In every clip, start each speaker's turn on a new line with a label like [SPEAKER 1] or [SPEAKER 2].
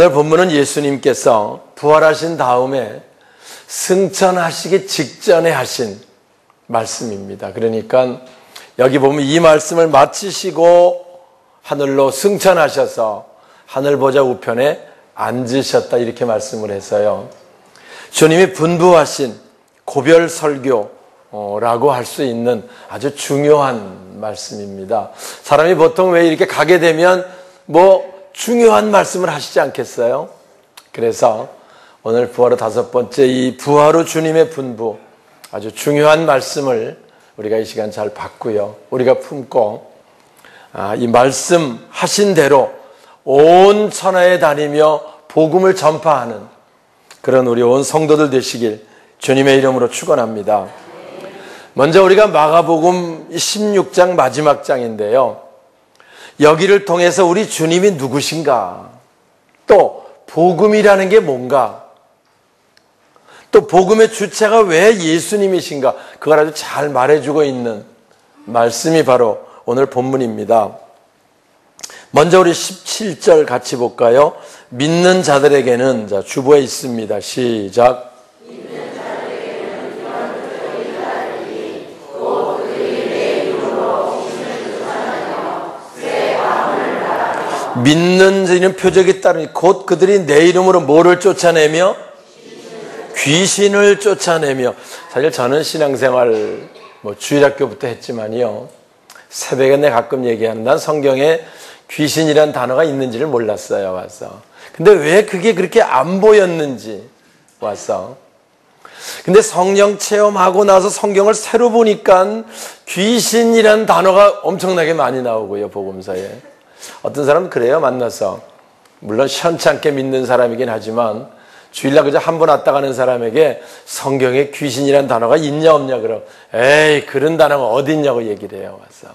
[SPEAKER 1] 오늘 본문은 예수님께서 부활하신 다음에 승천하시기 직전에 하신 말씀입니다. 그러니까 여기 보면 이 말씀을 마치시고 하늘로 승천하셔서 하늘보좌 우편에 앉으셨다 이렇게 말씀을 해서요. 주님이 분부하신 고별 설교라고 할 수 있는 아주 중요한 말씀입니다. 사람이 보통 왜 이렇게 가게 되면 중요한 말씀을 하시지 않겠어요? 그래서 오늘 부활 후 5번째 이 부활 후 주님의 분부 아주 중요한 말씀을 우리가 이 시간 잘 받고요. 우리가 품고 이 말씀 하신 대로 온 천하에 다니며 복음을 전파하는 그런 우리 온 성도들 되시길 주님의 이름으로 축원합니다. 먼저 우리가 마가복음 16장 마지막 장인데요. 여기를 통해서 우리 주님이 누구신가? 또 복음이라는 게 뭔가? 또 복음의 주체가 왜 예수님이신가? 그걸 아주 잘 말해주고 있는 말씀이 바로 오늘 본문입니다. 먼저 우리 17절 같이 볼까요? 믿는 자들에게는 주보에 있습니다. 시작. 믿는 자는 표적이 따르니 곧 그들이 내 이름으로 뭐를 쫓아내며? 귀신을 쫓아내며. 사실 저는 신앙생활 주일학교부터 했지만요, 새벽에 내가 가끔 얘기하는 난 성경에 귀신이란 단어가 있는지를 몰랐어요. 와서 근데 왜 그게 그렇게 안 보였는지 와서 근데 성령 체험하고 나서 성경을 새로 보니까 귀신이란 단어가 엄청나게 많이 나오고요. 복음서에 어떤 사람은 그래요. 만나서 물론 시원찮게 믿는 사람이긴 하지만 주일날 그저 한 번 왔다 가는 사람에게 성경에 귀신이란 단어가 있냐 없냐 그럼 에이 그런 단어가 어디 있냐고 얘기를 해요. 와서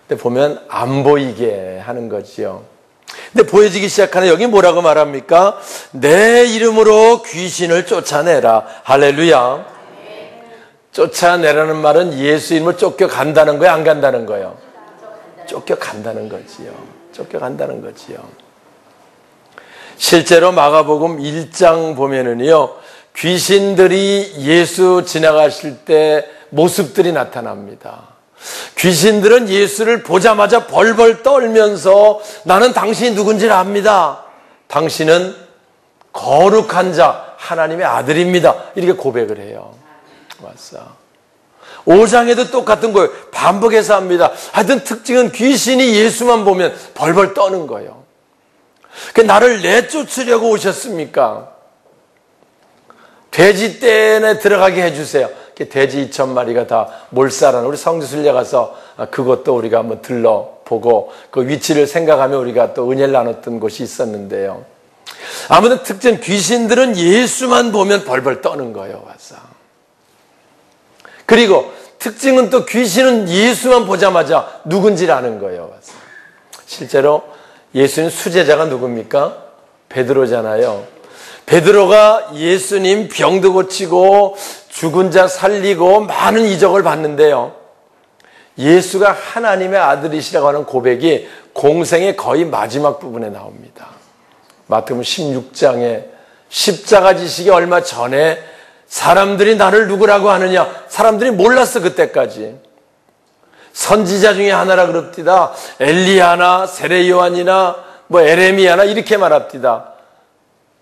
[SPEAKER 1] 근데 보면 안 보이게 하는 거지요. 근데 보여지기 시작하는 여기 뭐라고 말합니까? 내 이름으로 귀신을 쫓아내라. 할렐루야. 쫓아내라는 말은 예수 이름을 쫓겨간다는 거예요? 안 간다는 거예요? 쫓겨간다는 거지요. 쫓겨간다는 거지요. 실제로 마가복음 1장 보면은요, 귀신들이 예수 지나가실 때 모습들이 나타납니다. 귀신들은 예수를 보자마자 벌벌 떨면서 나는 당신이 누군지를 압니다. 당신은 거룩한 자, 하나님의 아들입니다. 이렇게 고백을 해요. 왔어. 5장에도 똑같은 거예요. 반복해서 합니다. 하여튼 특징은 귀신이 예수만 보면 벌벌 떠는 거예요. 나를 내쫓으려고 오셨습니까? 돼지떼에 들어가게 해주세요. 돼지 2,000마리가 다 몰살하는 우리 성지순례 가서 그것도 우리가 한번 들러보고 그 위치를 생각하며 우리가 또 은혜를 나눴던 곳이 있었는데요. 아무튼 특징 귀신들은 예수만 보면 벌벌 떠는 거예요. 와서. 그리고 특징은 또 귀신은 예수만 보자마자 누군지를 아는 거예요. 와서. 실제로 예수님 수제자가 누굽니까? 베드로잖아요. 베드로가 예수님 병도 고치고 죽은 자 살리고 많은 이적을 봤는데요. 예수가 하나님의 아들이시라고 하는 고백이 공생의 거의 마지막 부분에 나옵니다. 마태복음 16장에 십자가 지시기 얼마 전에 사람들이 나를 누구라고 하느냐? 사람들이 몰랐어 그때까지. 선지자 중에 하나라 그럽디다. 엘리야나 세례 요한이나 에레미야나 이렇게 말합디다.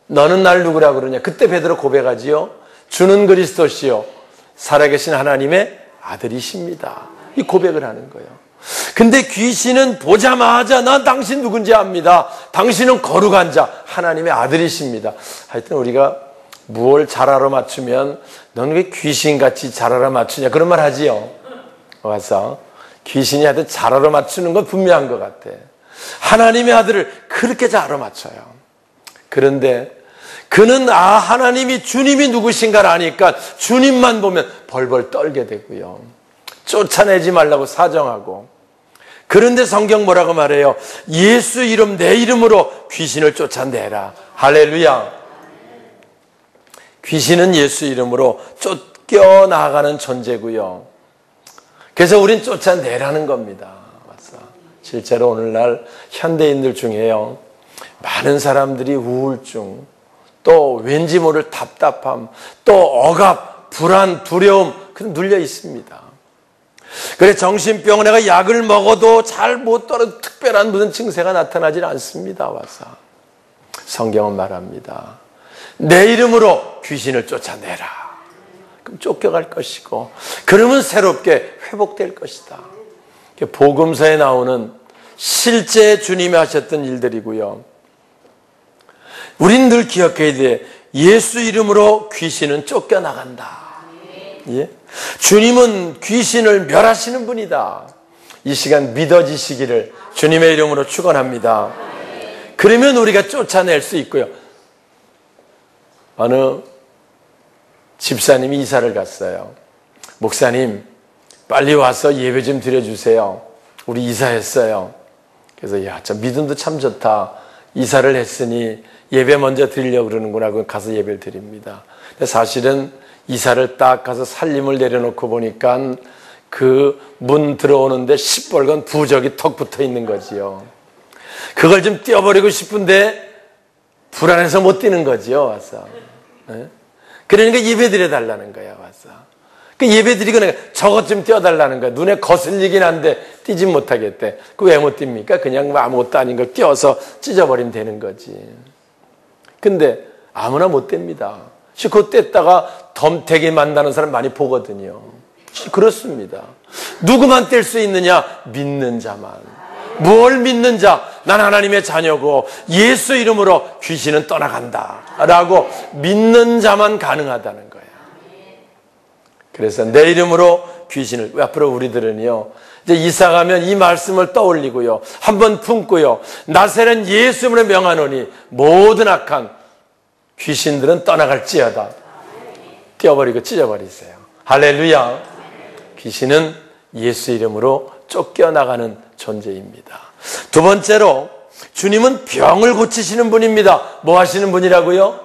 [SPEAKER 1] 너는 날 누구라고 그러냐? 그때 베드로 고백하지요. 주는 그리스도시요 살아계신 하나님의 아들이십니다. 이 고백을 하는 거예요. 근데 귀신은 보자마자 난 당신 누군지 압니다. 당신은 거룩한 자 하나님의 아들이십니다. 하여튼 우리가 무엇을 잘 알아맞추면 너는 왜 귀신같이 잘 알아맞추냐 그런 말 하지요. 와서 귀신이 하여튼 잘 알아맞추는 건 분명한 것 같아. 하나님의 아들을 그렇게 잘 알아맞춰요. 그런데 그는 하나님이 주님이 누구신가를 아니까 주님만 보면 벌벌 떨게 되고요. 쫓아내지 말라고 사정하고. 그런데 성경 뭐라고 말해요? 예수 이름 내 이름으로 귀신을 쫓아내라. 할렐루야. 귀신은 예수 이름으로 쫓겨나가는 존재고요. 그래서 우린 쫓아내라는 겁니다. 실제로 오늘날 현대인들 중에요, 많은 사람들이 우울증, 또 왠지 모를 답답함, 또 억압, 불안, 두려움 눌려 있습니다. 그래 정신병원에 약을 먹어도 잘 못 떨어 특별한 무슨 증세가 나타나질 않습니다. 와서 성경은 말합니다. 내 이름으로 귀신을 쫓아내라. 그럼 쫓겨갈 것이고 그러면 새롭게 회복될 것이다. 복음서에 나오는 실제 주님이 하셨던 일들이고요. 우린 늘 기억해야 돼. 예수 이름으로 귀신은 쫓겨나간다. 예? 주님은 귀신을 멸하시는 분이다. 이 시간 믿어지시기를 주님의 이름으로 축원합니다. 그러면 우리가 쫓아낼 수 있고요. 어느 집사님이 이사를 갔어요. 목사님 빨리 와서 예배 좀 드려주세요. 우리 이사했어요. 그래서 야, 저 믿음도 참 좋다. 이사를 했으니 예배 먼저 드리려고 그러는구나. 그럼 가서 예배를 드립니다. 근데 사실은 이사를 딱 가서 살림을 내려놓고 보니까 그 문 들어오는데 시뻘건 부적이 턱 붙어 있는 거지요. 그걸 좀 떼어버리고 싶은데 불안해서 못 뛰는 거지요. 와서. 네? 그러니까 예배 드려달라는 거야. 와서. 그 예배 드리고 내가 저것 좀 떼어달라는 거야. 눈에 거슬리긴 한데 띄지 못하겠대. 그 왜 못 띱니까? 그냥 뭐 아무것도 아닌 걸 떼어서 찢어버리면 되는 거지. 근데 아무나 못 뗍니다. 그거 뗐다가 덤태기 만나는 사람 많이 보거든요. 그렇습니다. 누구만 뗄 수 있느냐? 믿는 자만. 뭘 믿는 자? 난 하나님의 자녀고 예수 이름으로 귀신은 떠나간다 라고 믿는 자만 가능하다는 거예요. 그래서 내 이름으로 귀신을, 앞으로 우리들은요 이제 이사 가면 이 말씀을 떠올리고요 한번 품고요 나세는 예수 이름으로 명하노니 모든 악한 귀신들은 떠나갈지어다. 떼어버리고 찢어버리세요. 할렐루야. 귀신은 예수 이름으로 쫓겨나가는 존재입니다. 두 번째로 주님은 병을 고치시는 분입니다. 뭐 하시는 분이라고요?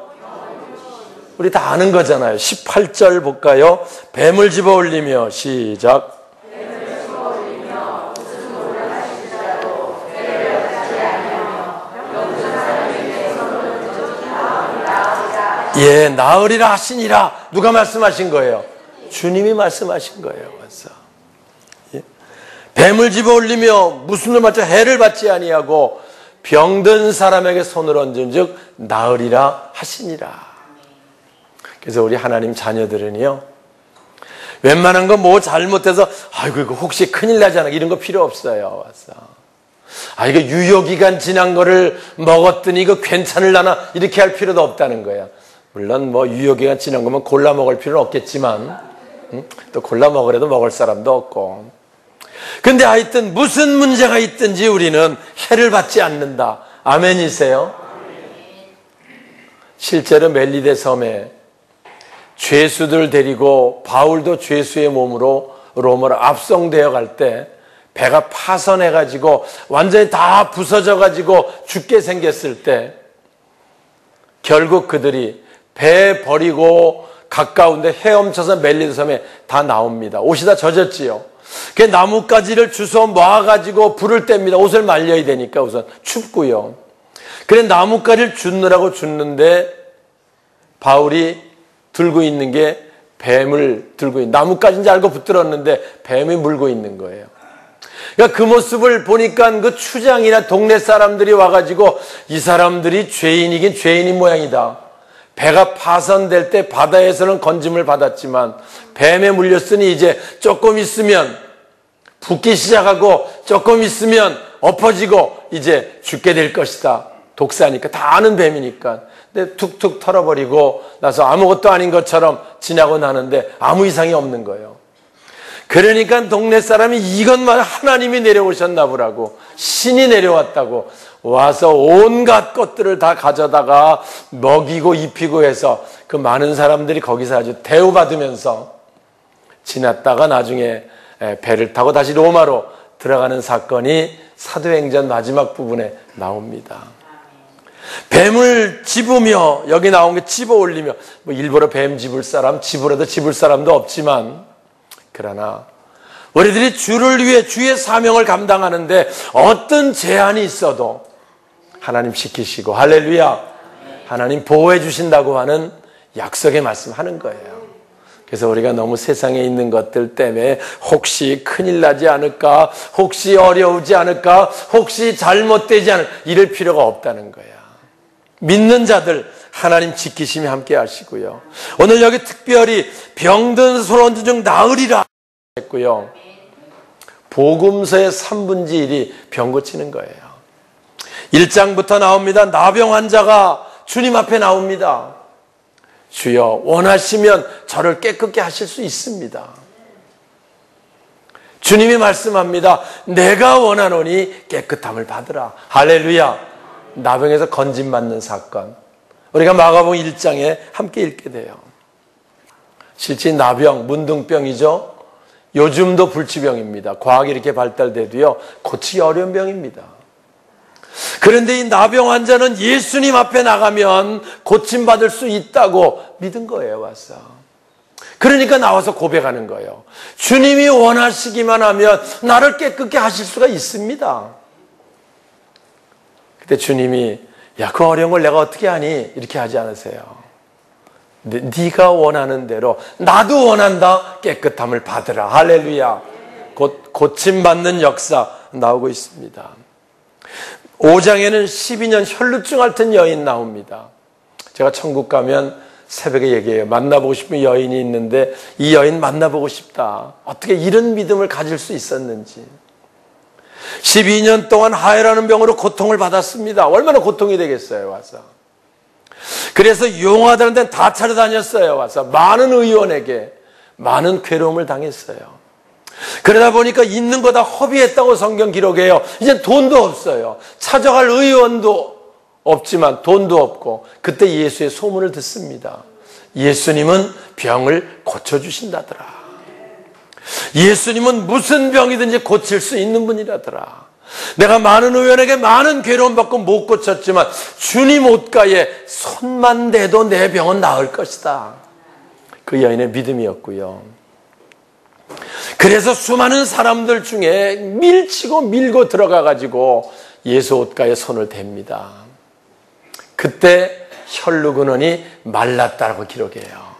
[SPEAKER 1] 우리 다 아는 거잖아요. 18절 볼까요? 뱀을 집어 올리며 시작. 예, 나으리라 하시니라. 누가 말씀하신 거예요? 주님이 말씀하신 거예요. 그래서 예? 뱀을 집어 올리며 무슨 일 맞죠? 해를 받지 아니하고 병든 사람에게 손을 얹은즉 나으리라 하시니라. 그래서 우리 하나님 자녀들은요 웬만한 거 뭐 잘못해서 아이고 이거 혹시 큰일 나잖아 이런 거 필요 없어요. 와서 아 이거 유효기간 지난 거를 먹었더니 이거 괜찮을라나 이렇게 할 필요도 없다는 거야. 물론 뭐 유효기간 지난 거면 골라 먹을 필요는 없겠지만 또 골라 먹으래도 먹을 사람도 없고 근데 하여튼 무슨 문제가 있든지 우리는 해를 받지 않는다. 아멘이세요? 실제로 멜리데 섬에 죄수들 데리고 바울도 죄수의 몸으로 로마로 압송되어 갈 때 배가 파선해가지고 완전히 다 부서져가지고 죽게 생겼을 때 결국 그들이 배 버리고 가까운데 헤엄쳐서 멜리데 섬에 다 나옵니다. 옷이 다 젖었지요. 그 나뭇가지를 주워 모아가지고 불을 뗍니다. 옷을 말려야 되니까 우선 춥고요. 그래 나뭇가지를 줍느라고 줍는데 바울이 들고 있는 게 뱀을 들고 있는 나뭇가지인 줄 알고 붙들었는데 뱀이 물고 있는 거예요. 그러니까 그 모습을 보니까 그 추장이나 동네 사람들이 와가지고 이 사람들이 죄인이긴 죄인인 모양이다. 배가 파선될 때 바다에서는 건짐을 받았지만 뱀에 물렸으니 이제 조금 있으면 붓기 시작하고 조금 있으면 엎어지고 이제 죽게 될 것이다. 독사니까 다 아는 뱀이니까. 근데 툭툭 털어버리고 나서 아무것도 아닌 것처럼 지나고 나는데 아무 이상이 없는 거예요. 그러니까 동네 사람이 이것만 하나님이 내려오셨나 보라고 신이 내려왔다고 와서 온갖 것들을 다 가져다가 먹이고 입히고 해서 그 많은 사람들이 거기서 아주 대우받으면서 지났다가 나중에 배를 타고 다시 로마로 들어가는 사건이 사도행전 마지막 부분에 나옵니다. 뱀을 집으며 여기 나온 게 집어 올리며 뭐 일부러 뱀 집을 사람 집으라도 집을 사람도 없지만 그러나 우리들이 주를 위해 주의 사명을 감당하는데 어떤 제한이 있어도 하나님 지키시고, 할렐루야, 하나님 보호해 주신다고 하는 약속의 말씀하는 거예요. 그래서 우리가 너무 세상에 있는 것들 때문에 혹시 큰일 나지 않을까, 혹시 어려우지 않을까, 혹시 잘못되지 않을까, 이럴 필요가 없다는 거야. 믿는 자들 하나님 지키심이 함께 하시고요. 오늘 여기 특별히 병든 소런들 중 나으리라 했고요. 복음서의 3분의 1이 병 고치는 거예요. 1장부터 나옵니다. 나병 환자가 주님 앞에 나옵니다. 주여, 원하시면 저를 깨끗게 하실 수 있습니다. 주님이 말씀합니다. 내가 원하노니 깨끗함을 받으라. 할렐루야. 나병에서 건짐받는 사건, 우리가 마가복음 1장에 함께 읽게 돼요. 실제 나병, 문둥병이죠. 요즘도 불치병입니다. 과학이 이렇게 발달돼도요, 고치기 어려운 병입니다. 그런데 이 나병 환자는 예수님 앞에 나가면 고침받을 수 있다고 믿은 거예요, 와서. 그러니까 나와서 고백하는 거예요. 주님이 원하시기만 하면 나를 깨끗게 하실 수가 있습니다. 그때 주님이, 야, 그 어려운 걸 내가 어떻게 하니? 이렇게 하지 않으세요. 네가 원하는 대로, 나도 원한다, 깨끗함을 받으라. 할렐루야. 곧 고침받는 역사 나오고 있습니다. 5장에는 12년 혈루증 앓던 여인 나옵니다. 제가 천국 가면 새벽에 얘기해요. 만나보고 싶은 여인이 있는데 이 여인 만나보고 싶다. 어떻게 이런 믿음을 가질 수 있었는지. 12년 동안 하혈하는 병으로 고통을 받았습니다. 얼마나 고통이 되겠어요, 와서. 그래서 용하다는 데는 다 찾아다녔어요, 와서. 많은 의원에게 많은 괴로움을 당했어요. 그러다 보니까 있는 거 다 허비했다고 성경 기록해요. 이제 돈도 없어요. 찾아갈 의원도 없지만 돈도 없고, 그때 예수의 소문을 듣습니다. 예수님은 병을 고쳐주신다더라. 예수님은 무슨 병이든지 고칠 수 있는 분이라더라. 내가 많은 의원에게 많은 괴로움 받고 못 고쳤지만 주님 옷가에 손만 대도 내 병은 나을 것이다. 그 여인의 믿음이었고요. 그래서 수많은 사람들 중에 밀치고 밀고 들어가가지고 예수 옷가에 손을 댑니다. 그때 혈루근원이 말랐다고 기록해요.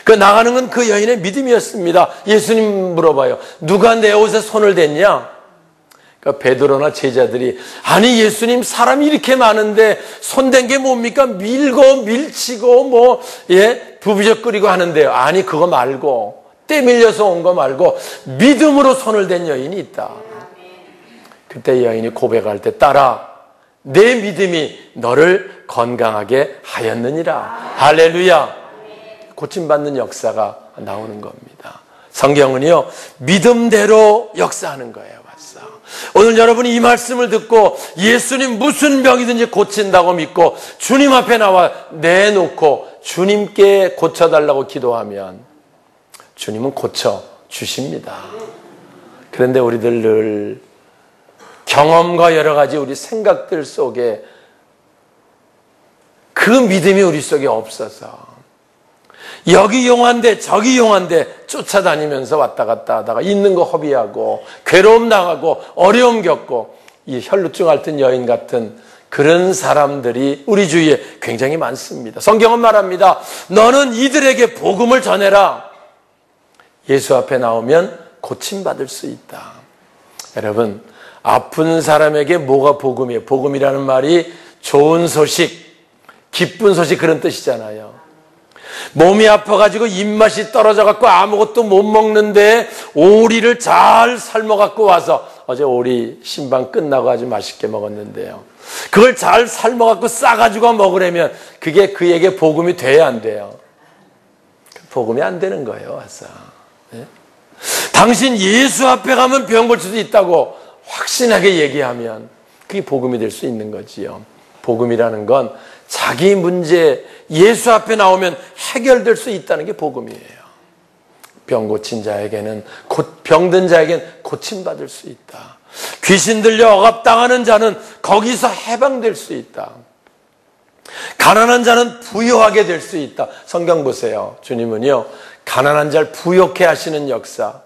[SPEAKER 1] 그 나가는 건 그 여인의 믿음이었습니다. 예수님 물어봐요. 누가 내 옷에 손을 댔냐? 그러니까 베드로나 제자들이, 아니 예수님, 사람이 이렇게 많은데 손댄 게 뭡니까? 밀고 밀치고 부비적거리고 하는데요. 아니 그거 말고, 때 밀려서 온 거 말고 믿음으로 손을 댄 여인이 있다. 그때 여인이 고백할 때, 딸아, 내 믿음이 너를 건강하게 하였느니라. 할렐루야. 고침받는 역사가 나오는 겁니다. 성경은요, 믿음대로 역사하는 거예요. 맞어. 오늘 여러분이 이 말씀을 듣고 예수님 무슨 병이든지 고친다고 믿고 주님 앞에 나와 내놓고 주님께 고쳐달라고 기도하면 주님은 고쳐주십니다. 그런데 우리들 늘 경험과 여러 가지 우리 생각들 속에 그 믿음이 우리 속에 없어서 여기 용한데 저기 용한데 쫓아다니면서 왔다 갔다 하다가 있는 거 허비하고 괴로움 당하고 어려움 겪고 이 혈루증 앓던 여인 같은 그런 사람들이 우리 주위에 굉장히 많습니다. 성경은 말합니다. 너는 이들에게 복음을 전해라. 예수 앞에 나오면 고침받을 수 있다. 여러분, 아픈 사람에게 뭐가 복음이에요? 복음이라는 말이 좋은 소식, 기쁜 소식, 그런 뜻이잖아요. 몸이 아파가지고 입맛이 떨어져갖고 아무것도 못 먹는데 오리를 잘 삶아갖고 와서, 어제 오리 신방 끝나고 아주 맛있게 먹었는데요, 그걸 잘 삶아갖고 싸가지고 먹으려면 그게 그에게 복음이 돼야 안 돼요? 복음이 안 되는 거예요. 와서. 네? 당신 예수 앞에 가면 병 고칠 수 있다고 확신하게 얘기하면 그게 복음이 될 수 있는 거지요. 복음이라는 건 자기 문제 예수 앞에 나오면 해결될 수 있다는 게 복음이에요. 병 고친 자에게는, 병든 자에게는 고침받을 수 있다. 귀신 들려 억압당하는 자는 거기서 해방될 수 있다. 가난한 자는 부유하게 될 수 있다. 성경 보세요. 주님은요, 가난한 자를 부유케 하시는 역사.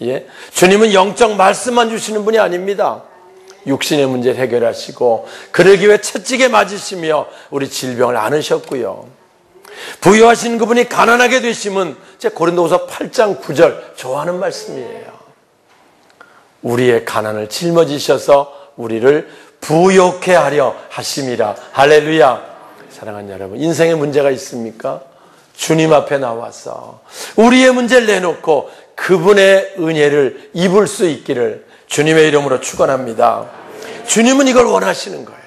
[SPEAKER 1] 예? 주님은 영적 말씀만 주시는 분이 아닙니다. 육신의 문제를 해결하시고 그러기 위해 채찍에 맞으시며 우리 질병을 안으셨고요. 부유하신 그분이 가난하게 되심은 제 고린도후서 8장 9절 좋아하는 말씀이에요. 우리의 가난을 짊어지셔서 우리를 부욕해 하려 하심이라. 할렐루야. 사랑하는 여러분, 인생에 문제가 있습니까? 주님 앞에 나와서 우리의 문제를 내놓고 그분의 은혜를 입을 수 있기를 주님의 이름으로 축원합니다. 주님은 이걸 원하시는 거예요.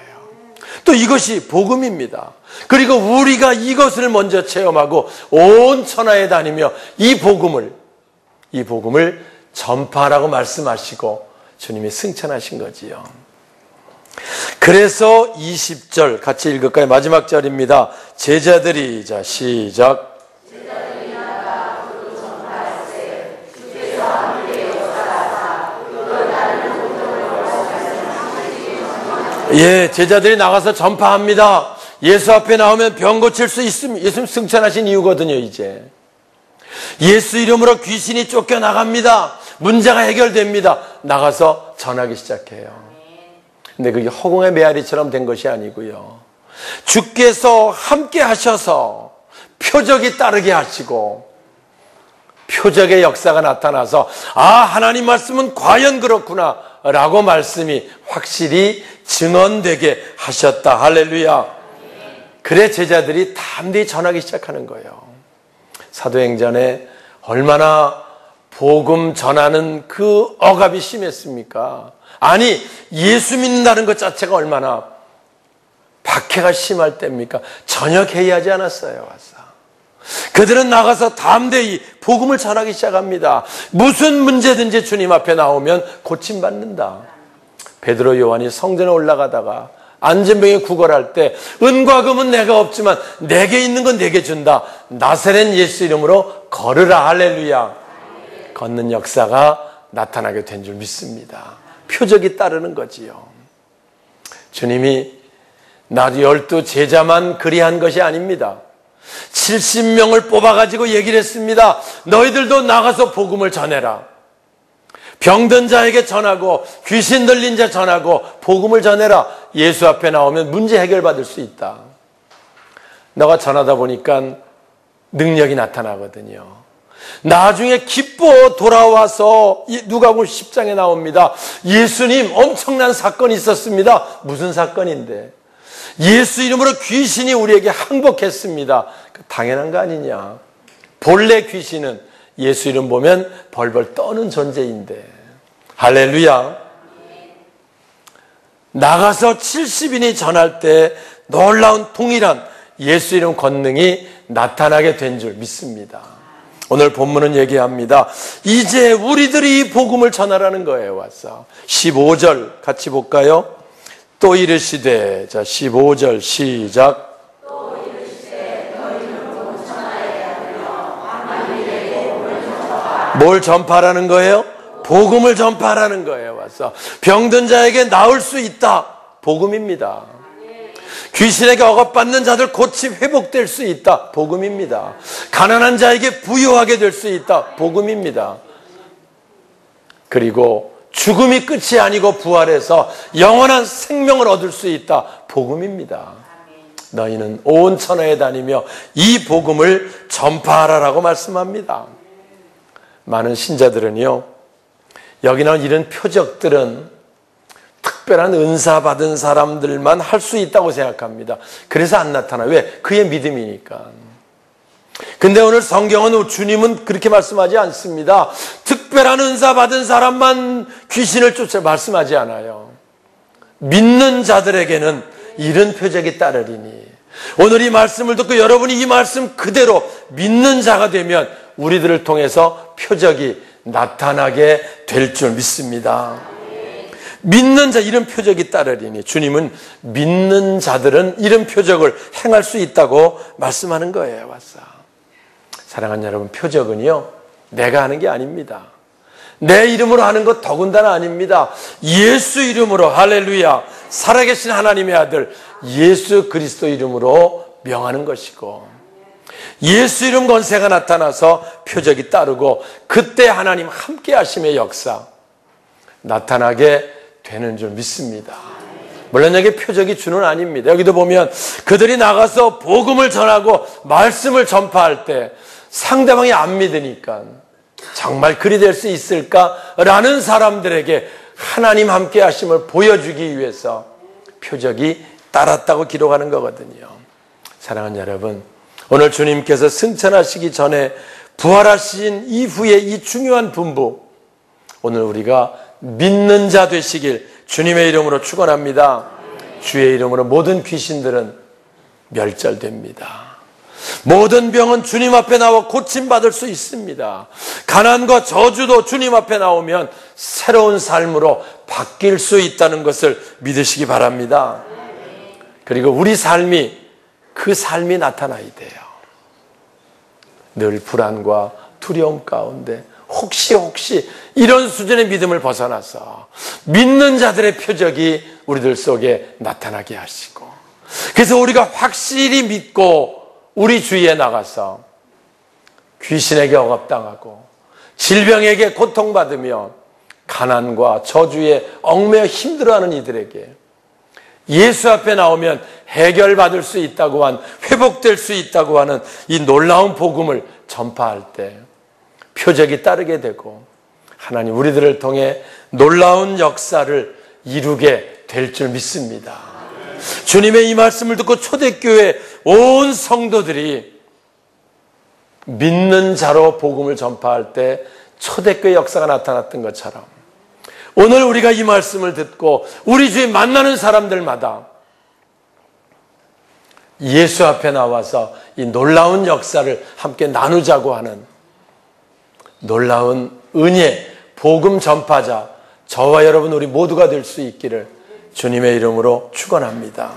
[SPEAKER 1] 또 이것이 복음입니다. 그리고 우리가 이것을 먼저 체험하고 온 천하에 다니며 이 복음을 전파하라고 말씀하시고 주님이 승천하신 거지요. 그래서 20절 같이 읽을까요? 마지막 절입니다. 제자들이, 자 시작. 제자들이 나가 그 전파할세 주께서 함께 역사하사 그걸 따르는 모든 예, 제자들이 나가서 전파합니다. 예수 앞에 나오면 병 고칠 수 있습니다. 예수님 승천하신 이유거든요. 이제 예수 이름으로 귀신이 쫓겨나갑니다. 문제가 해결됩니다. 나가서 전하기 시작해요. 근데 그게 허공의 메아리처럼 된 것이 아니고요. 주께서 함께 하셔서 표적이 따르게 하시고 표적의 역사가 나타나서 아, 하나님 말씀은 과연 그렇구나 라고 말씀이 확실히 증언되게 하셨다. 할렐루야. 그래 제자들이 담대히 전하기 시작하는 거예요. 사도행전에 얼마나 복음 전하는 그 억압이 심했습니까? 아니, 예수 믿는다는 것 자체가 얼마나 박해가 심할 때입니까? 전혀 개의하지 않았어요. 와서 그들은 나가서 담대히 복음을 전하기 시작합니다. 무슨 문제든지 주님 앞에 나오면 고침받는다. 베드로 요한이 성전에 올라가다가 안전병이 구걸할 때 은과 금은 내가 없지만 내게 있는 건 내게 준다. 나사렛 예수 이름으로 걸으라. 할렐루야. 걷는 역사가 나타나게 된 줄 믿습니다. 표적이 따르는 거지요. 주님이 나 12 제자만 그리한 것이 아닙니다. 70명을 뽑아가지고 얘기를 했습니다. 너희들도 나가서 복음을 전해라. 병든 자에게 전하고 귀신 들린 자 전하고 복음을 전해라. 예수 앞에 나오면 문제 해결받을 수 있다. 너가 전하다 보니까 능력이 나타나거든요. 나중에 기뻐 돌아와서 누가복음 10장에 나옵니다. 예수님 엄청난 사건이 있었습니다. 무슨 사건인데? 예수 이름으로 귀신이 우리에게 항복했습니다. 당연한 거 아니냐. 본래 귀신은 예수 이름 보면 벌벌 떠는 존재인데. 할렐루야. 나가서 70인이 전할 때 놀라운 동일한 예수 이름 권능이 나타나게 된 줄 믿습니다. 오늘 본문은 얘기합니다. 이제 우리들이 이 복음을 전하라는 거예요. 와서 15절 같이 볼까요? 또 이르시되, 자 15절 시작. 또 이르시되 너희는 복음을 전하여야 하며 만민에게 복음을 전파하라. 뭘 전파하라는 거예요? 복음을 전파하라는 거예요. 와서 병든 자에게 나을 수 있다. 복음입니다. 귀신에게 억압받는 자들 고침 회복될 수 있다. 복음입니다. 가난한 자에게 부유하게 될 수 있다. 복음입니다. 그리고 죽음이 끝이 아니고 부활해서 영원한 생명을 얻을 수 있다. 복음입니다. 너희는 온 천하에 다니며 이 복음을 전파하라라고 말씀합니다. 많은 신자들은요, 여기 나온 이런 표적들은 특별한 은사 받은 사람들만 할 수 있다고 생각합니다. 그래서 안 나타나요. 왜? 그의 믿음이니까. 근데 오늘 성경은 주님은 그렇게 말씀하지 않습니다. 특별한 은사 받은 사람만 귀신을 쫓아 말씀하지 않아요. 믿는 자들에게는 이런 표적이 따르리니. 오늘 이 말씀을 듣고 여러분이 이 말씀 그대로 믿는 자가 되면 우리들을 통해서 표적이 나타나게 될 줄 믿습니다. 믿는 자 이런 표적이 따르리니. 주님은 믿는 자들은 이런 표적을 행할 수 있다고 말씀하는 거예요. 와서 사랑하는 여러분, 표적은요 내가 하는 게 아닙니다. 내 이름으로 하는 것 더군다나 아닙니다. 예수 이름으로, 할렐루야, 살아계신 하나님의 아들 예수 그리스도 이름으로 명하는 것이고, 예수 이름 권세가 나타나서 표적이 따르고 그때 하나님 함께 하심의 역사 나타나게 되는 줄 믿습니다. 물론 여기 표적이 주는 아닙니다. 여기도 보면 그들이 나가서 복음을 전하고 말씀을 전파할 때 상대방이 안 믿으니까 정말 그리 될 수 있을까라는 사람들에게 하나님 함께 하심을 보여주기 위해서 표적이 따랐다고 기록하는 거거든요. 사랑하는 여러분, 오늘 주님께서 승천하시기 전에 부활하신 이후에 이 중요한 분부, 오늘 우리가 믿는 자 되시길 주님의 이름으로 축원합니다. 주의 이름으로 모든 귀신들은 멸절됩니다. 모든 병은 주님 앞에 나와 고침받을 수 있습니다. 가난과 저주도 주님 앞에 나오면 새로운 삶으로 바뀔 수 있다는 것을 믿으시기 바랍니다. 그리고 우리 삶이 그 삶이 나타나야 돼요. 늘 불안과 두려움 가운데 혹시 이런 수준의 믿음을 벗어나서 믿는 자들의 표적이 우리들 속에 나타나게 하시고, 그래서 우리가 확실히 믿고 우리 주위에 나가서 귀신에게 억압당하고 질병에게 고통받으며 가난과 저주에 얽매여 힘들어하는 이들에게 예수 앞에 나오면 해결받을 수 있다고 한, 회복될 수 있다고 하는 이 놀라운 복음을 전파할 때 표적이 따르게 되고 하나님 우리들을 통해 놀라운 역사를 이루게 될 줄 믿습니다. 주님의 이 말씀을 듣고 초대교회 온 성도들이 믿는 자로 복음을 전파할 때 초대교회 역사가 나타났던 것처럼 오늘 우리가 이 말씀을 듣고 우리 주위 만나는 사람들마다 예수 앞에 나와서 이 놀라운 역사를 함께 나누자고 하는 놀라운 은혜, 복음 전파자, 저와 여러분 우리 모두가 될 수 있기를 주님의 이름으로 축원합니다.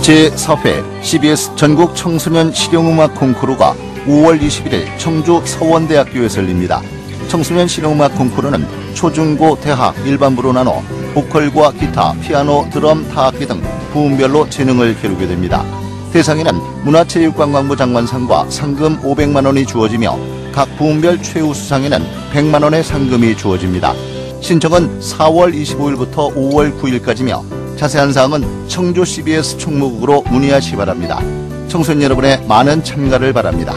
[SPEAKER 2] 제4회 CBS 전국 청소년 실용음악 콩쿠르가 5월 21일 청주 서원대학교에서 열립니다. 청소년 실용음악 콩쿠르는 초중고 대학 일반부로 나눠 보컬과 기타, 피아노, 드럼, 타악기 등 부문별로 재능을 겨루게 됩니다. 대상에는 문화체육관광부 장관상과 상금 500만 원이 주어지며 각 부문별 최우수상에는 100만 원의 상금이 주어집니다. 신청은 4월 25일부터 5월 9일까지며 자세한 사항은 청주 CBS 총무국으로 문의하시기 바랍니다. 청소년 여러분의 많은 참가를 바랍니다.